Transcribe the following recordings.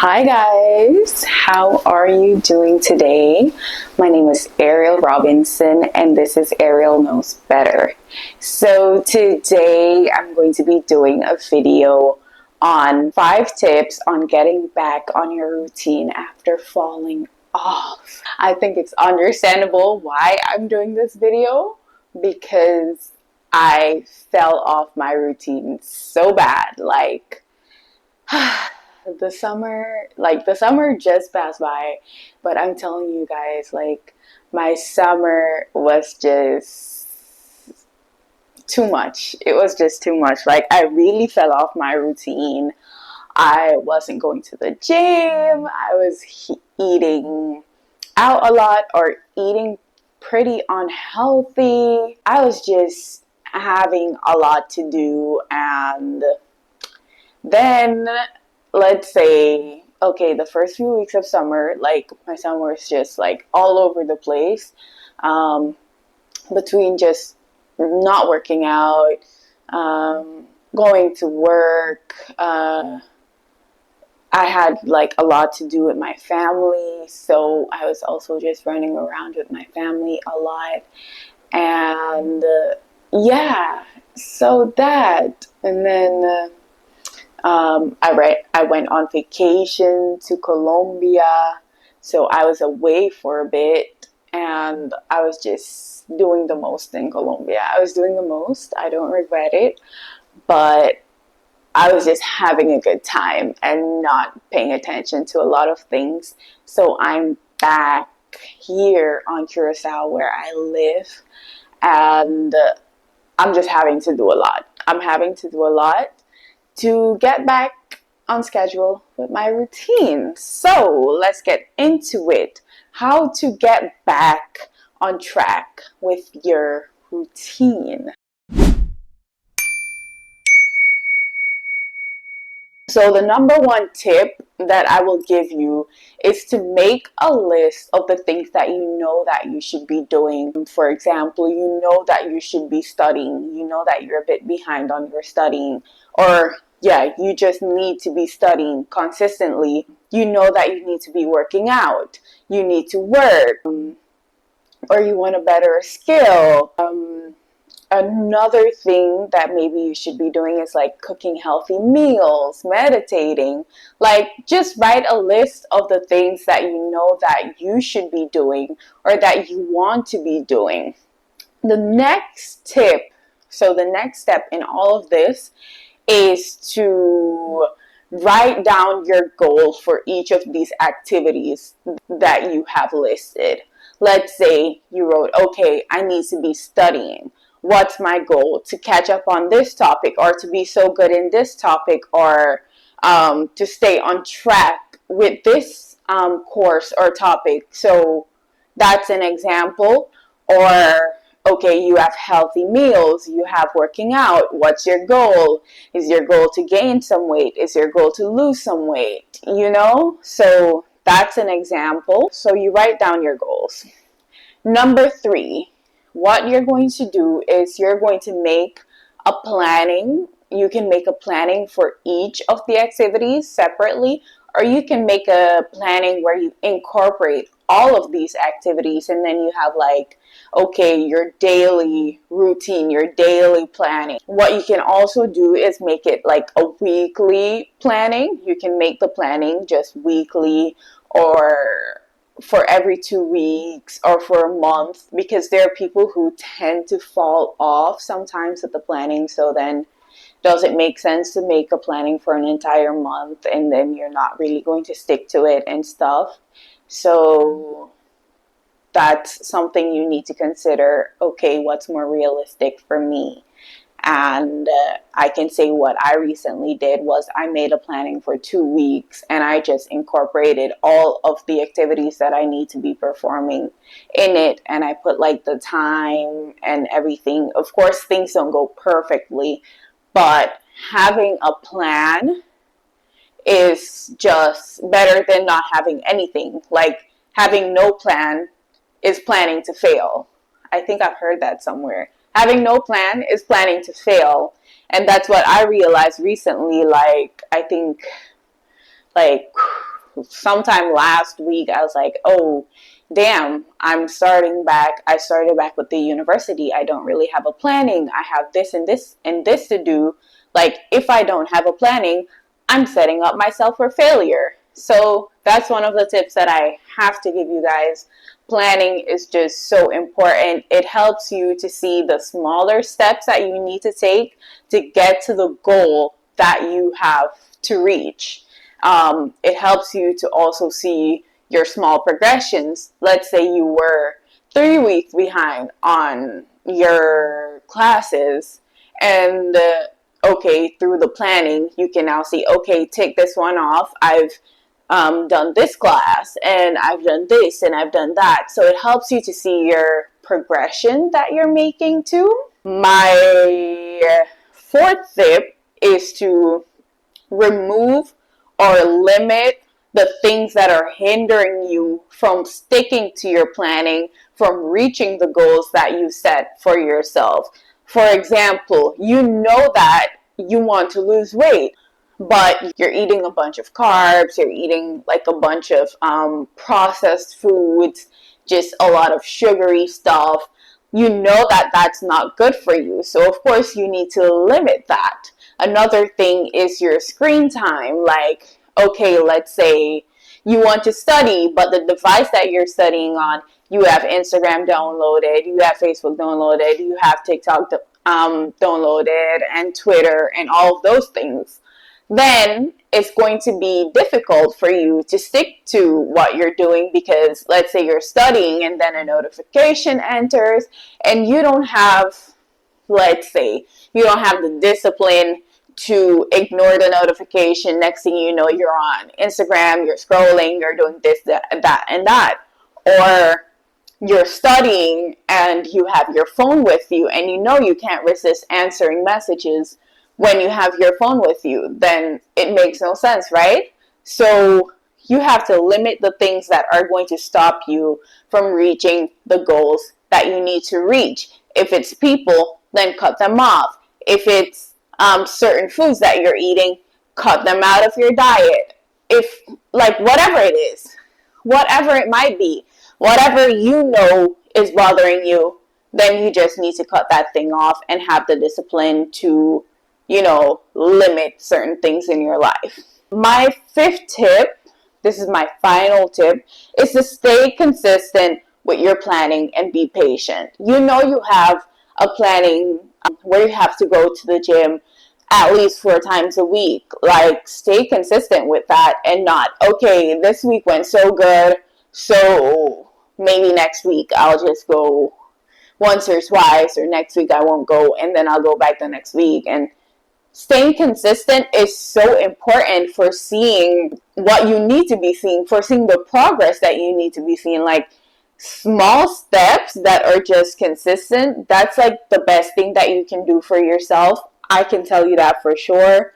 Hi guys, how are you doing today? My name is Ariel Robinson and this is Ariel Knows Better. So today I'm going to be doing a video on 5 tips on getting back on your routine after falling off. I think it's understandable why I'm doing this video because I fell off my routine so bad. The summer just passed by, but I'm telling you guys, my summer was just too much. It was just too much. I really fell off my routine. I wasn't going to the gym. I was eating out a lot or eating pretty unhealthy. I was just having a lot to do, and then let's say, okay, the first few weeks of summer, my summer was just all over the place, um, between just not working out, going to work. I had a lot to do with my family, so I was also just running around with my family a lot, and yeah, so that, and then. I went on vacation to Colombia, so I was away for a bit, and I was just doing the most in Colombia. I was doing the most. I don't regret it, but I was just having a good time and not paying attention to a lot of things. So I'm back here on Curacao where I live, and I'm just having to do a lot. I'm having to do a lot to get back on schedule with my routine. So let's get into it. How to get back on track with your routine. So the number one tip that I will give you is to make a list of the things that you know that you should be doing. For example, you know that you should be studying. You know that you're a bit behind on your studying, or yeah, you just need to be studying consistently. You know that you need to be working out. You need to work, or you want a better skill. Another thing that maybe you should be doing is cooking healthy meals, meditating. Just write a list of the things that you know that you should be doing or that you want to be doing. The next tip, so the next step in all of this is to write down your goals for each of these activities that you have listed. Let's say you wrote, okay, I need to be studying. What's my goal? To catch up on this topic, or to be so good in this topic, or to stay on track with this course or topic. So that's an example. Or okay, you have healthy meals, you have working out. What's your goal? Is your goal to gain some weight? Is your goal to lose some weight? So that's an example. So you write down your goals. Number 3, what you're going to do is you're going to make a planning. You can make a planning for each of the activities separately, or you can make a planning where you incorporate all of these activities, and then you have okay, your daily routine, your daily planning. What you can also do is make it a weekly planning. You can make the planning just weekly, or for every 2 weeks, or for a month, because there are people who tend to fall off sometimes with the planning. So then does it make sense to make a planning for an entire month and then you're not really going to stick to it and stuff? So that's something you need to consider. Okay, what's more realistic for me? And I can say what I recently did was I made a planning for 2 weeks, and I just incorporated all of the activities that I need to be performing in it, and I put the time and everything. Of course, things don't go perfectly, but having a plan is just better than not having anything. Having no plan is planning to fail. I think I've heard that somewhere. Having no plan is planning to fail. And that's what I realized recently. I think sometime last week, I was like, oh, damn, I'm starting back. I started back with the university. I don't really have a planning. I have this and this and this to do. Like, if I don't have a planning, I'm setting up myself for failure. So that's one of the tips that I have to give you guys. Planning is just so important. It helps you to see the smaller steps that you need to take to get to the goal that you have to reach. It helps you to also see your small progressions. Let's say you were 3 weeks behind on your classes, and okay, through the planning, you can now see, okay, take this one off. I've done this class, and I've done this, and I've done that. So it helps you to see your progression that you're making too. My fourth tip is to remove or limit the things that are hindering you from sticking to your planning, from reaching the goals that you set for yourself. For example, you know that you want to lose weight, but you're eating a bunch of carbs, you're eating like a bunch of processed foods, just a lot of sugary stuff. You know that that's not good for you. So, of course, you need to limit that. Another thing is your screen time. Like, okay, let's say you want to study, but the device that you're studying on, you have Instagram downloaded, you have Facebook downloaded, you have TikTok downloaded, and Twitter, and all of those things. Then it's going to be difficult for you to stick to what you're doing, because let's say you're studying and then a notification enters and you don't have, let's say, you don't have the discipline to ignore the notification. Next thing you know, you're on Instagram, you're scrolling, you're doing this, that, and that. Or you're studying and you have your phone with you and you know you can't resist answering messages when you have your phone with you. Then it makes no sense, right? So you have to limit the things that are going to stop you from reaching the goals that you need to reach. If it's people, then cut them off. If it's certain foods that you're eating, cut them out of your diet. If, like, whatever it is, whatever it might be, whatever you know is bothering you, then you just need to cut that thing off and have the discipline to, limit certain things in your life. My fifth tip, this is my final tip, is to stay consistent with your planning and be patient. You know you have a planning where you have to go to the gym at least 4 times a week. Like, stay consistent with that and not, okay, this week went so good, so maybe next week I'll just go once or twice, or next week I won't go, and then I'll go back the next week. And staying consistent is so important for seeing what you need to be seeing, for seeing the progress that you need to be seeing. Like, small steps that are just consistent, that's like the best thing that you can do for yourself. I can tell you that for sure.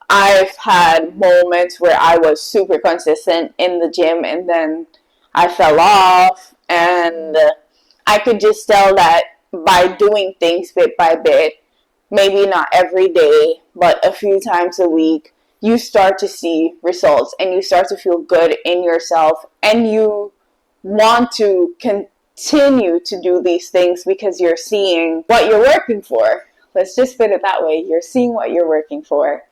I've had moments where I was super consistent in the gym and then I fell off, and I could just tell that by doing things bit by bit, maybe not every day, but a few times a week, you start to see results and you start to feel good in yourself, and you want to continue to do these things because you're seeing what you're working for. Let's just put it that way. You're seeing what you're working for.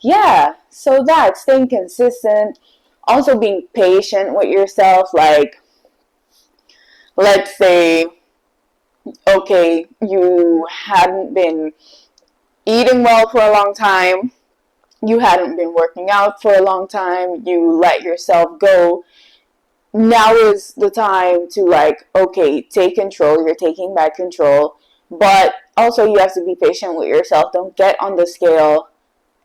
Yeah, so that, staying consistent, also being patient with yourself. Like, let's say, okay, you hadn't been eating well for a long time, you hadn't been working out for a long time, you let yourself go. Now is the time to, like, okay, take control. You're taking back control, but also you have to be patient with yourself. Don't get on the scale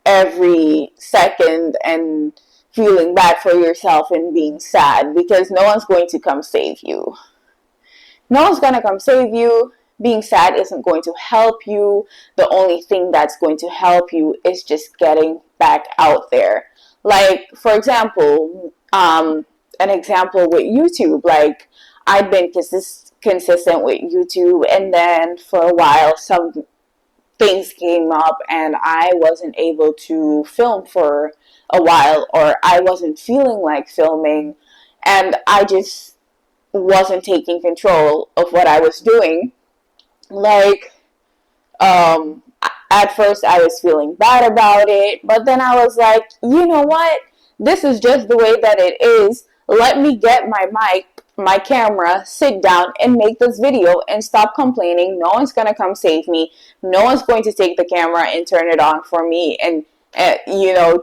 every second and feeling bad for yourself and being sad, because no one's going to come save you. No one's going to come save you. Being sad isn't going to help you. The only thing that's going to help you is just getting back out there. Like, for example, an example with YouTube. Like, I've been consistent with YouTube, and then for a while some things came up and I wasn't able to film for a while, or I wasn't feeling like filming, and I just wasn't taking control of what I was doing. Like, at first I was feeling bad about it, but then I was like, you know what? This is just the way that it is. Let me get my mic, my camera, sit down and make this video and stop complaining. No one's going to come save me. No one's going to take the camera and turn it on for me and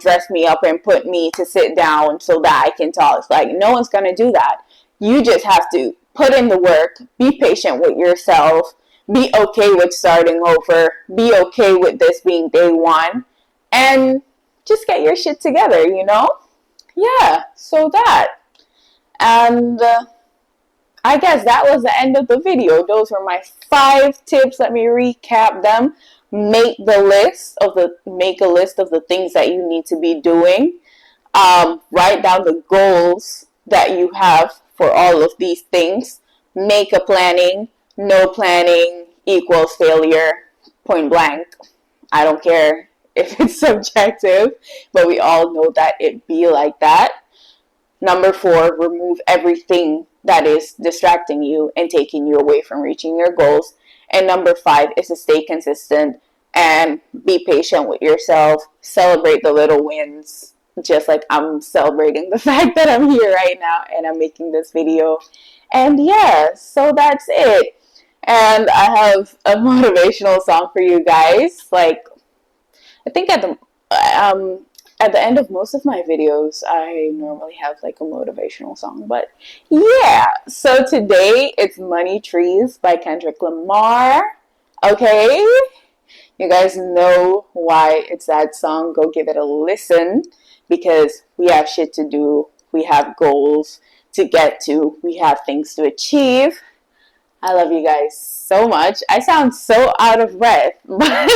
dress me up and put me to sit down so that I can talk. Like, no one's going to do that. You just have to put in the work, be patient with yourself, be okay with starting over, be okay with this being day one, and just get your shit together, Yeah, so that. And I guess that was the end of the video. Those were my 5 tips. Let me recap them. Make a list of the things that you need to be doing. Write down the goals that you have for all of these things. Make a planning. No planning equals failure. Point blank. I don't care if it's subjective, but we all know that it be like that. Number 4, remove everything that is distracting you and taking you away from reaching your goals. And number 5 is to stay consistent and be patient with yourself. Celebrate the little wins, just like I'm celebrating the fact that I'm here right now and I'm making this video. And yeah, so that's it. And I have a motivational song for you guys. Like, I think at the end of most of my videos, I normally have like a motivational song. But yeah, so today it's Money Trees by Kendrick Lamar. Okay, you guys know why it's that song. Go give it a listen because we have shit to do. We have goals to get to. We have things to achieve. I love you guys so much. I sound so out of breath, but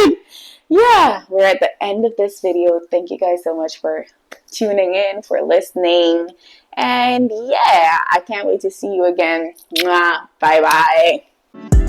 yeah, we're at the end of this video. Thank you guys so much for tuning in, for listening. And yeah, I can't wait to see you again. Mwah. Bye bye.